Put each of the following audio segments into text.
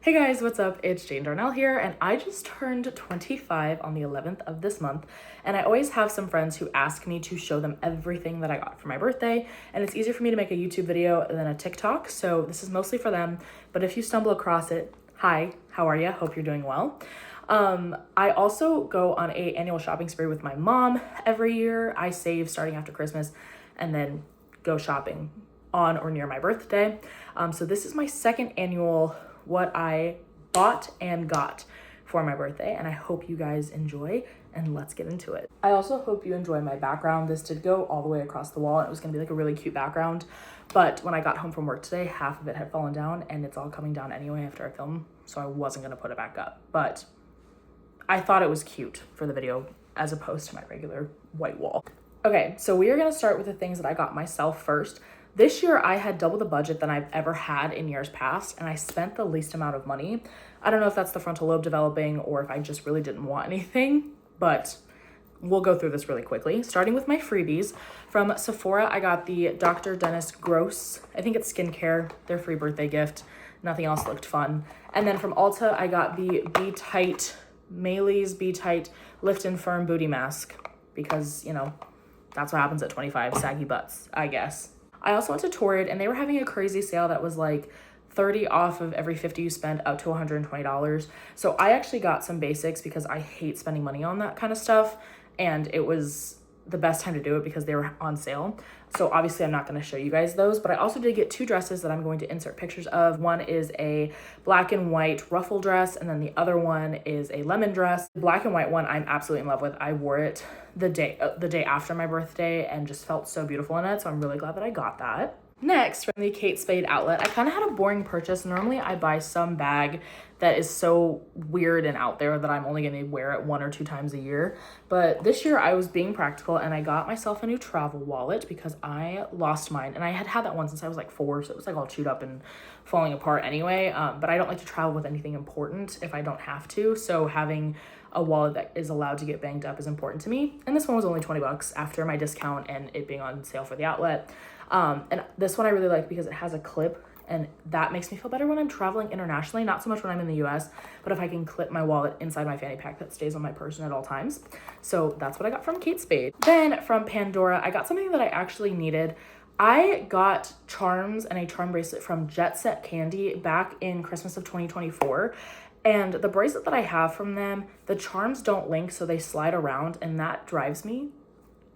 Hey guys, what's up? It's Jane Darnell here, and I just turned 25 on the 11th of this month, and I always have some friends who ask me to show them everything that I got for my birthday, and it's easier for me to make a YouTube video than a TikTok, so this is mostly for them, but if you stumble across it, hi, how are ya? Hope you're doing well. I also go on a annual shopping spree with my mom every year. I save starting after Christmas and then go shopping on or near my birthday. So this is my second annual what I bought and got for my birthday, and I hope you guys enjoy, and let's get into it. I also hope you enjoy my background. This did go all the way across the wall, and it was gonna be like a really cute background, but when I got home from work today, half of it had fallen down, and it's all coming down anyway after I film, so I wasn't gonna put it back up, but I thought it was cute for the video as opposed to my regular white wall. Okay, so we are gonna start with the things that I got myself first. This year, I had double the budget than I've ever had in years past, and I spent the least amount of money. I don't know if that's the frontal lobe developing or if I just really didn't want anything, but we'll go through this really quickly. Starting with my freebies. From Sephora, I got the Dr. Dennis Gross, I think it's skincare, their free birthday gift. Nothing else looked fun. And then from Ulta, I got the Be Tight, Maylee's Be Tight Lift and Firm Booty Mask, because, you know, that's what happens at 25, saggy butts, I guess. I also went to Torrid, and they were having a crazy sale that was like 30 off of every 50 you spend up to $120. So I actually got some basics because I hate spending money on that kind of stuff, and it was the best time to do it because they were on sale. So obviously I'm not going to show you guys those, but I also did get two dresses that I'm going to insert pictures of. One is a black and white ruffle dress, and then the other one is a lemon dress. The black and white one I'm absolutely in love with. I wore it the day after my birthday and just felt so beautiful in it, so I'm really glad that I got that. Next, from the Kate Spade outlet, I kind of had a boring purchase. Normally I buy some bag that is so weird and out there that I'm only going to wear it 1 or 2 times a year. But this year I was being practical, and I got myself a new travel wallet because I lost mine. And I had had that one since I was like 4, so it was like all chewed up and falling apart anyway. But I don't like to travel with anything important if I don't have to. So having a wallet that is allowed to get banged up is important to me. And this one was only 20 bucks after my discount and it being on sale for the outlet. And this one I really like because it has a clip, and that makes me feel better when I'm traveling internationally, not so much when I'm in the US, but if I can clip my wallet inside my fanny pack that stays on my person at all times. So that's what I got from Kate Spade. Then from Pandora, I got something that I actually needed. I got charms and a charm bracelet from Jet Set Candy back in Christmas of 2024. And the bracelet that I have from them, the charms don't link, so they slide around, and that drives me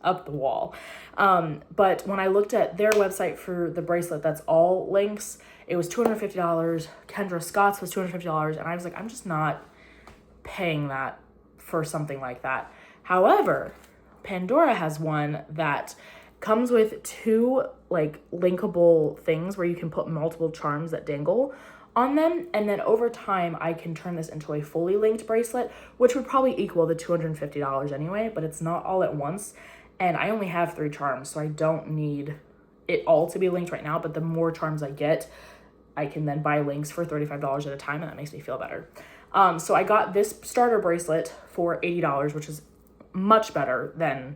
up the wall. But when I looked at their website for the bracelet that's all links, it was $250. Kendra Scott's was $250, and I was like, I'm just not paying that for something like that. However, Pandora has one that comes with 2 like linkable things where you can put multiple charms that dangle on them, and then over time I can turn this into a fully linked bracelet, which would probably equal the $250 anyway, but it's not all at once. And I only have 3 charms, so I don't need it all to be linked right now, but the more charms I get, I can then buy links for $35 at a time, and that makes me feel better. So I got this starter bracelet for $80, which is much better than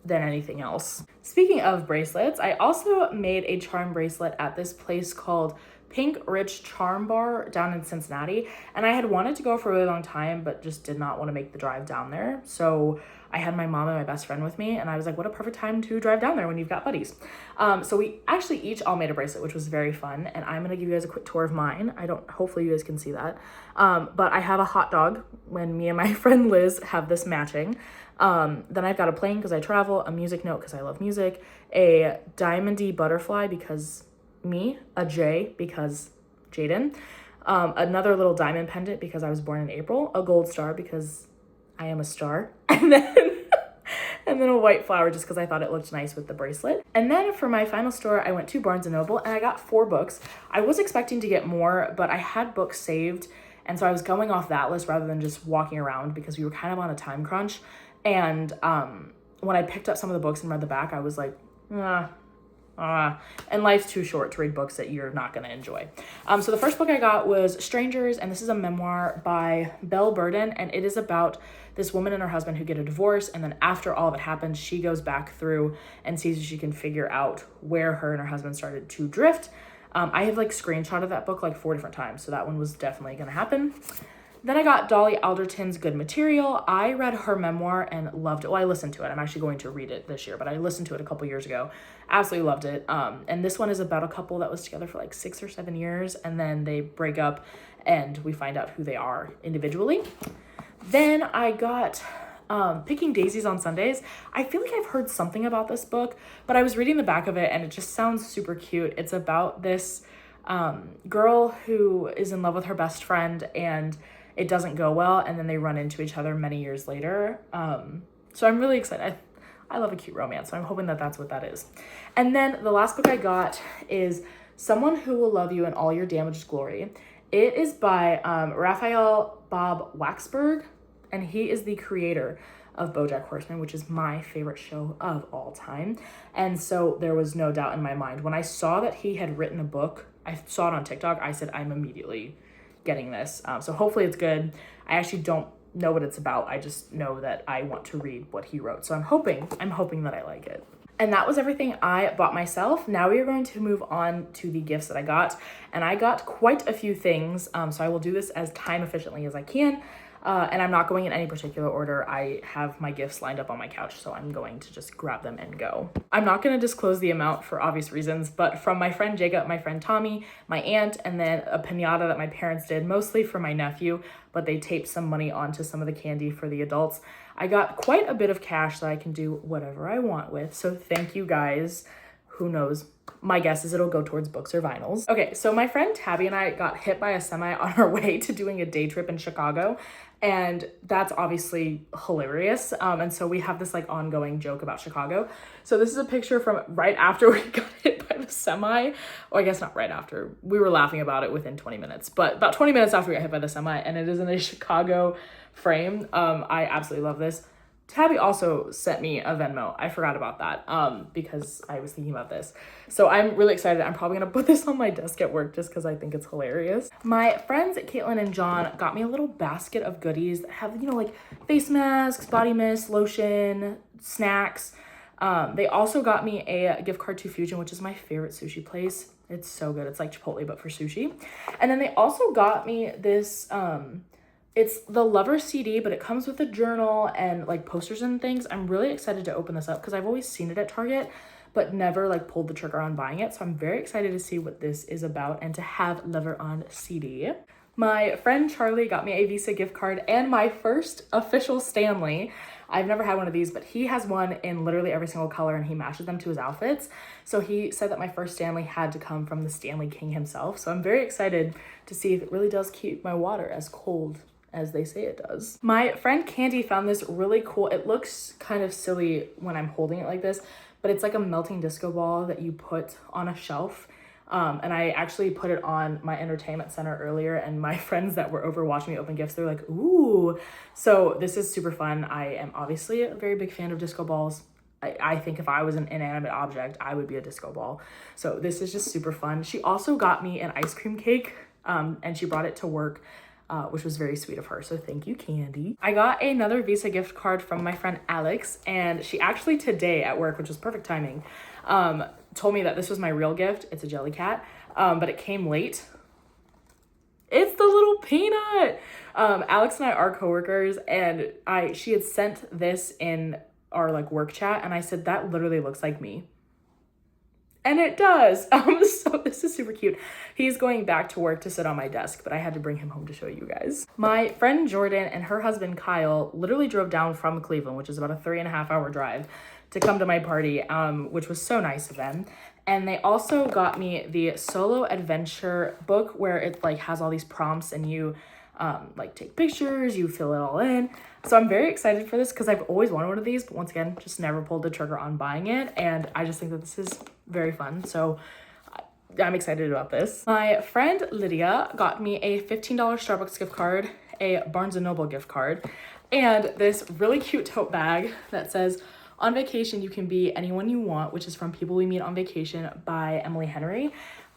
anything else. Speaking of bracelets, I also made a charm bracelet at this place called Pink Rich Charm Bar down in Cincinnati, and I had wanted to go for a really long time, but just did not want to make the drive down there. So I had my mom and my best friend with me, and I was like, what a perfect time to drive down there when you've got buddies. So we actually each all made a bracelet, which was very fun, and I'm gonna give you guys a quick tour of mine. Hopefully you guys can see that. But I have a hot dog when me and my friend Liz have this matching. Then I've got a plane because I travel, a music note because I love music, a diamondy butterfly because me, a J because Jaden, another little diamond pendant because I was born in April, a gold star because I am a star, and then a white flower just because I thought it looked nice with the bracelet. And then for my final store, I went to Barnes & Noble and I got 4 books. I was expecting to get more, but I had books saved, and so I was going off that list rather than just walking around because we were kind of on a time crunch. And when I picked up some of the books and read the back, I was like, and life's too short to read books that you're not going to enjoy. So the first book I got was Strangers, and this is a memoir by Belle Burden, and it is about this woman and her husband who get a divorce, and then after all of it happens, she goes back through and sees if she can figure out where her and her husband started to drift. I have like screenshotted that book like 4 different times, so that one was definitely gonna happen. Then I got Dolly Alderton's Good Material. I read her memoir and loved it. Well, I listened to it. I'm actually going to read it this year, but I listened to it a couple years ago. Absolutely loved it. And this one is about a couple that was together for like 6 or 7 years, and then they break up and we find out who they are individually. Then I got Picking Daisies on Sundays. I feel like I've heard something about this book, but I was reading the back of it and it just sounds super cute. It's about this girl who is in love with her best friend and it doesn't go well, and then they run into each other many years later. So I'm really excited. I love a cute romance, so I'm hoping that that's what that is. And then the last book I got is Someone Who Will Love You in All Your Damaged Glory. It is by Raphael Bob Waksberg, and he is the creator of BoJack Horseman, which is my favorite show of all time. And so there was no doubt in my mind. When I saw that he had written a book, I saw it on TikTok, I said, I'm immediately getting this. So hopefully it's good. I actually don't know what it's about. I just know that I want to read what he wrote. So I'm hoping that I like it. And that was everything I bought myself. Now we are going to move on to the gifts that I got. And I got quite a few things. So I will do this as time efficiently as I can. And I'm not going in any particular order. I have my gifts lined up on my couch, so I'm going to just grab them and go. I'm not going to disclose the amount for obvious reasons, but from my friend Jacob, my friend Tommy, my aunt, and then a piñata that my parents did, mostly for my nephew, but they taped some money onto some of the candy for the adults. I got quite a bit of cash that I can do whatever I want with, so thank you guys. Who knows? My guess is it'll go towards books or vinyls. Okay, so my friend Tabby and I got hit by a semi on our way to doing a day trip in Chicago, and that's obviously hilarious. And so we have this like ongoing joke about Chicago. So this is a picture from right after we got hit by the semi, or I guess not right after. We were laughing about it within 20 minutes, but about 20 minutes after we got hit by the semi, and it is in a Chicago frame. I absolutely love this. Tabby also sent me a Venmo. I forgot about that because I was thinking about this. So I'm really excited. I'm probably gonna put this on my desk at work just because I think it's hilarious. My friends Caitlin and John got me a little basket of goodies that have, you know, like face masks, body mist, lotion, snacks. They also got me a gift card to Fusion, which is my favorite sushi place. It's so good. It's like Chipotle, but for sushi. And then they also got me this, it's the Lover CD, but it comes with a journal and like posters and things. I'm really excited to open this up because I've always seen it at Target, but never like pulled the trigger on buying it. So I'm very excited to see what this is about and to have Lover on CD. My friend Charlie got me a Visa gift card and my first official Stanley. I've never had one of these, but he has one in literally every single color and he matches them to his outfits. So he said that my first Stanley had to come from the Stanley King himself. So I'm very excited to see if it really does keep my water as cold as they say it does. My friend Candy found this really cool. It looks kind of silly when I'm holding it like this, but it's like a melting disco ball that you put on a shelf. And I actually put it on my entertainment center earlier, and my friends that were over watching me open gifts, they're like, ooh. So this is super fun. I am obviously a very big fan of disco balls. I think if I was an inanimate object, I would be a disco ball. So this is just super fun. She also got me an ice cream cake, and she brought it to work, which was very sweet of her. So thank you, Candy. I got another Visa gift card from my friend Alex, and she actually today at work, which was perfect timing, told me that this was my real gift. It's a Jellycat, but it came late. It's the little peanut. Alex and I are coworkers, and she had sent this in our like work chat, and I said, that literally looks like me. And it does. So this is super cute. He's going back to work to sit on my desk, but I had to bring him home to show you guys. My friend Jordan and her husband Kyle literally drove down from Cleveland, which is about a 3.5-hour drive, to come to my party, which was so nice of them. And they also got me the Solo Adventure book where it like has all these prompts and you like take pictures, you fill it all in. So I'm very excited for this because I've always wanted one of these, but once again, just never pulled the trigger on buying it. And I just think that this is very fun. So I'm excited about this. My friend Lydia got me a $15 Starbucks gift card, a Barnes & Noble gift card, and this really cute tote bag that says, on vacation, you can be anyone you want, which is from People We Meet on Vacation by Emily Henry.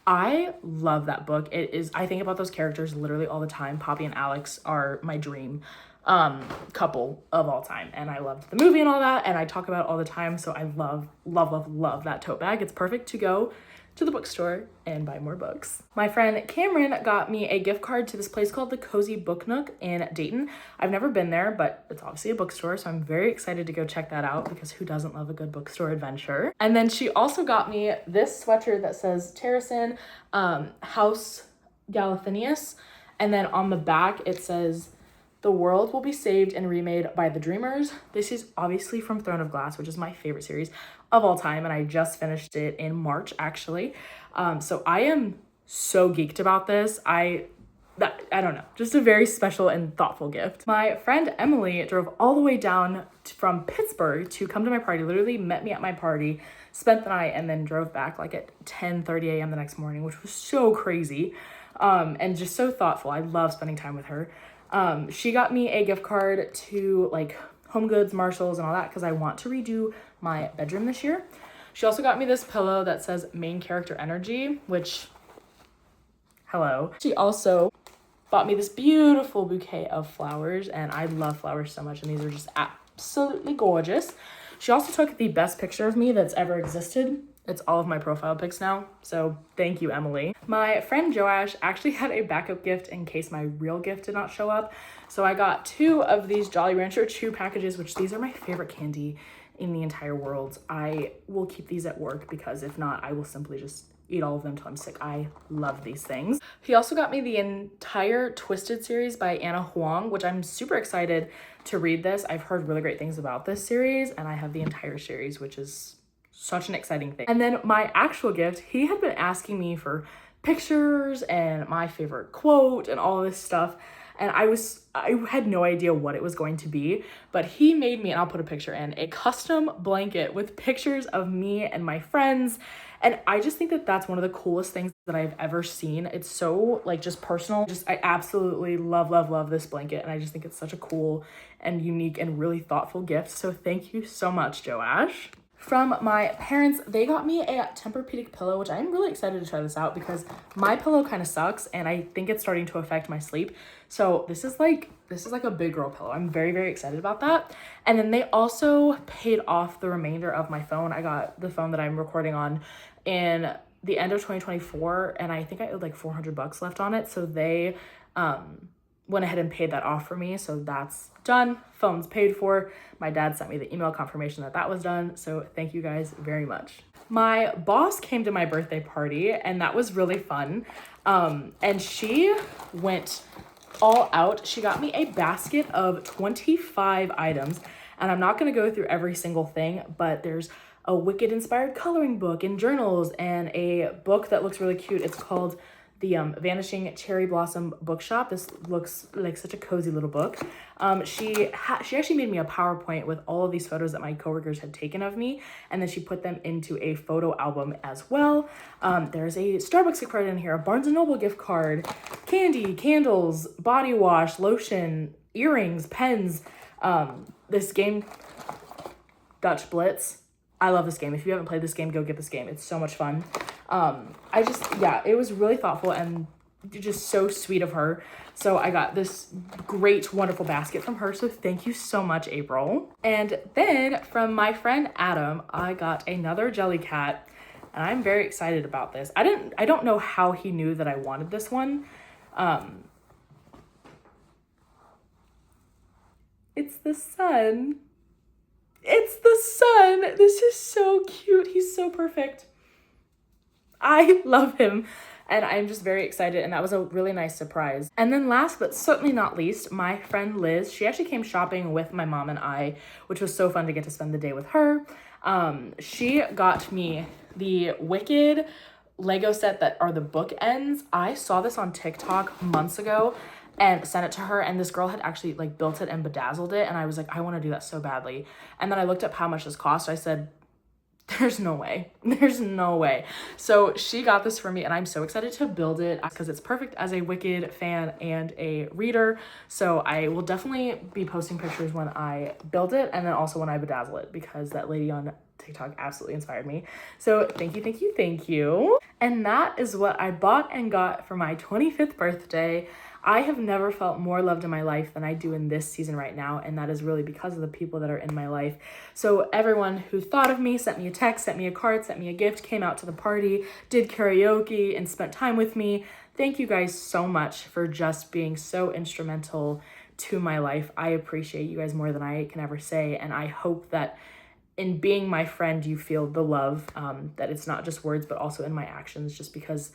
I love that book. I think about those characters literally all the time. Poppy and Alex are my dream couple of all time. And I loved the movie and all that. And I talk about it all the time. So I love, love, love, love that tote bag. It's perfect to go to the bookstore and buy more books. My friend Cameron got me a gift card to this place called the Cozy Book Nook in Dayton. I've never been there, but it's obviously a bookstore, so I'm very excited to go check that out because who doesn't love a good bookstore adventure? And then she also got me this sweatshirt that says Terracin House Galathinius, and then on the back it says, "The world will be saved and remade by the dreamers." This is obviously from Throne of Glass, which is my favorite series of all time, and I just finished it in March, actually. So I am so geeked about this. I don't know, just a very special and thoughtful gift. My friend Emily drove all the way down from Pittsburgh to come to my party, literally met me at my party, spent the night, and then drove back like at 10:30 a.m. the next morning, which was so crazy and just so thoughtful. I love spending time with her. She got me a gift card to like Home Goods, Marshalls, and all that because I want to redo my bedroom this year. She also got me this pillow that says main character energy, which, hello. She also bought me this beautiful bouquet of flowers, and I love flowers so much, and these are just absolutely gorgeous. She also took the best picture of me that's ever existed. It's all of my profile pics now, so thank you, Emily. My friend Joash actually had a backup gift in case my real gift did not show up. So I got 2 of these Jolly Rancher Chew packages, which these are my favorite candy in the entire world. I will keep these at work because if not, I will simply just eat all of them till I'm sick. I love these things. He also got me the entire Twisted series by Anna Huang, which I'm super excited to read this. I've heard really great things about this series, and I have the entire series, which is such an exciting thing. And then my actual gift, he had been asking me for pictures and my favorite quote and all this stuff. And I had no idea what it was going to be, but he made me, and I'll put a picture in, a custom blanket with pictures of me and my friends. And I just think that that's one of the coolest things that I've ever seen. It's so like just personal. I absolutely love this blanket. And I just think it's such a cool and unique and really thoughtful gift. So thank you so much, Joash. From my parents, they got me a Tempur-Pedic pillow, which I'm really excited to try this out because my pillow kind of sucks and I think it's starting to affect my sleep. So this is like a big girl pillow. I'm very, very excited about that. And then they also paid off the remainder of my phone. I got the phone that I'm recording on in the end of 2024, and I think I owed like $400 left on it. So they went ahead and paid that off for me. So that's done. Phone's paid for. My dad sent me the email confirmation that that was done. So thank you guys very much. My boss came to my birthday party, and that was really fun. And she went all out. She got me a basket of 25 items, and I'm not going to go through every single thing, but there's a Wicked inspired coloring book and journals and a book that looks really cute. It's called the Vanishing Cherry Blossom Bookshop. This looks like such a cozy little book. She actually made me a PowerPoint with all of these photos that my coworkers had taken of me, and then she put them into a photo album as well. There's a Starbucks gift card in here, a Barnes & Noble gift card, candy, candles, body wash, lotion, earrings, pens, this game, Dutch Blitz. I love this game. If you haven't played this game, go get this game. It's so much fun. It was really thoughtful and just so sweet of her. So I got this great, wonderful basket from her. So thank you so much, April. And then from my friend Adam, I got another Jellycat, and I'm very excited about this. I don't know how he knew that I wanted this one. It's the sun. It's the sun. This is so cute. He's so perfect. I love him, and I'm just very excited, and that was a really nice surprise. And then last but certainly not least, my friend Liz, she actually came shopping with my mom and I, which was so fun to get to spend the day with her. She got me the Wicked Lego set that are the bookends. I saw this on TikTok months ago and sent it to her, and this girl had actually like built it and bedazzled it, and I was like, I want to do that so badly. And then I looked up how much this cost. I said, there's no way. There's no way. So she got this for me, and I'm so excited to build it because it's perfect as a Wicked fan and a reader. So I will definitely be posting pictures when I build it, and then also when I bedazzle it, because that lady on TikTok absolutely inspired me. So thank you. And that is what I bought and got for my 25th birthday. I have never felt more loved in my life than I do in this season right now, and that is really because of the people that are in my life. So everyone who thought of me, sent me a text, sent me a card, sent me a gift, came out to the party, did karaoke, and spent time with me, thank you guys so much for just being so instrumental to my life. I appreciate you guys more than I can ever say, and I hope that in being my friend, you feel the love, that it's not just words, but also in my actions, just because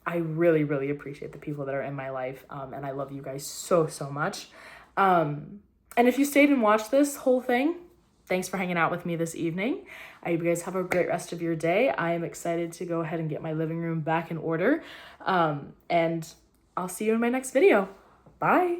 I really, really appreciate the people that are in my life, and I love you guys so, so much. And if you stayed and watched this whole thing, thanks for hanging out with me this evening. I hope you guys have a great rest of your day. I am excited to go ahead and get my living room back in order, and I'll see you in my next video. Bye.